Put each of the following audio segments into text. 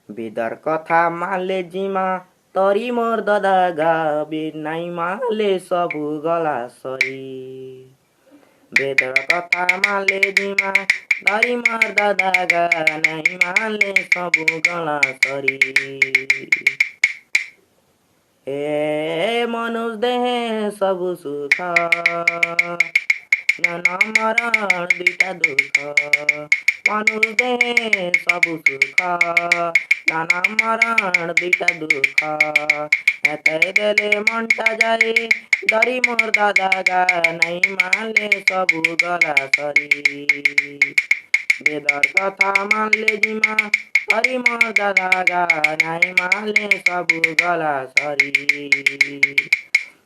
बेदर कथा माले जिमा तरी मोर ददागा बेनाई माले सबु गला सरी बेदर कथा माले जिमा तरी मोर ददागा नाई माले सबु गला सरी ए मनुष देहे सबु सुख जन्म मरण दुईटा दुख मनुष देहे सबु सुख जन्म मरण दुईटा दुख एतै देले मनटा जाए डरी मोर दादागा नाई मानले सबु गला सरी बेदर कथा मानले जिमा हरि मोर दादागा नाई मानले सबु गला सरी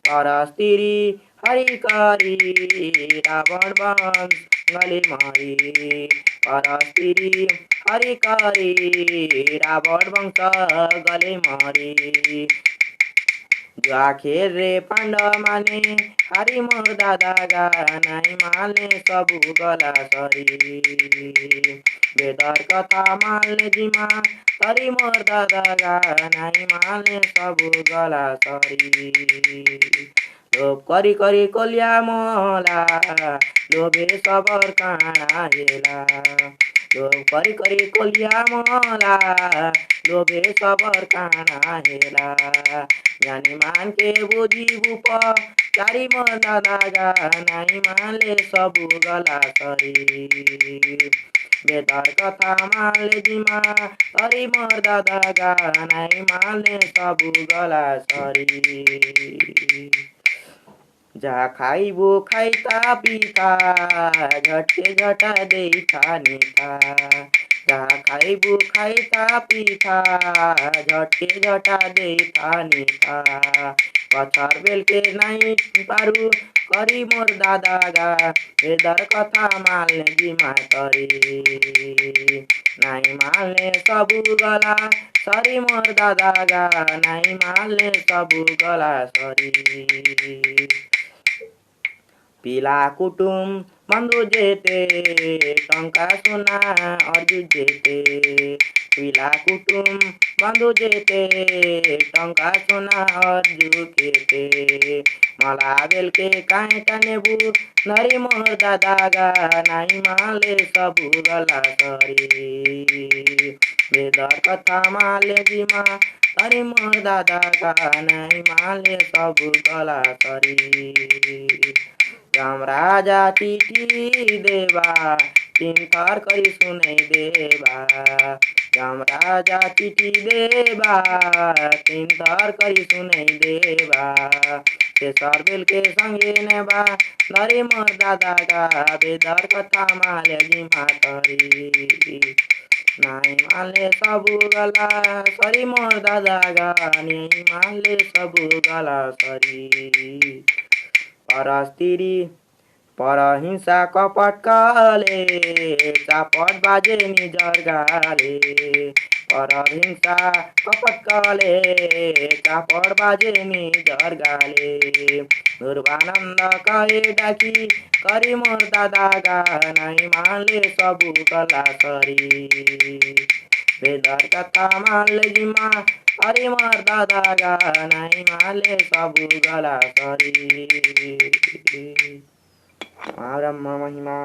परस्तिरी हरि करी रावण वंश गले मारी परस्तिरी हरि करी रावण वंश गले मारी आखेर रे पांडव माने हरि मोर दादागा नाई मानले सबु गला सरी बेदर कथा मानले जिमा हरि मोर दादागा नाई मानले सबु गला सरी लोभ करी करी कोलिया मोला लोभे सबर काना हेला लोभ करी करी कोलिया मोला लोभे सबर काना हेला ज्ञानी मान के बुझी बुप चारी मोर दादागा नाई मानले सबु गला सरी बेदर कथा मानले जिमा हरि मोर दादागा नाई मानले सबु गला सरी जा खाइबो खाइता पिता झटके झटा देइथा निता जा खाइबो खाइता पिता झटके झटा देइथा निता पछार बेल के नाई पारू करी मोर दादागा बेदर कथा मानले जिमा तरी नाई मानले सबु गला सरी मोर दादागा नाई मानले सबु गला सरी पिला कुटुम बंधु जेते टंका सुना अर्जु जेते पिला कुटुम बंधु जेते टंका सुना अर्जु केते मला बेल के काँटा नेबु नरी मोर दादागा नाई मानले सबु गला सरी बेदर कथा मानले जिमा हरि मोर दादागा नाई मानले सबु गला सरी राम राजा चिठी देवा तीन थर करी सुनै देवा राम राजा चिठी देवा तीन थर करी सुनै देवा से सरबेल के संगे नेबा नरी मोर दादागा बेदर कथा माले जिमा तरी नाई मानले सबु गला सरी मोर दादागा नाई मानले सबु गला सरी परस्तिरी परहिंसा कपट काले चापट बाजे निजर गाले परहिंसा कपट काले चापट बाजे निजर गाले दुर्वानंद कहे डाकी करी मोर दादागा नाई मानले सबु गला सरी बेदर कथा मानले जिमा हरि मोर दादागा नाई मानले सबु गला सरी ब्रह्म महिमा।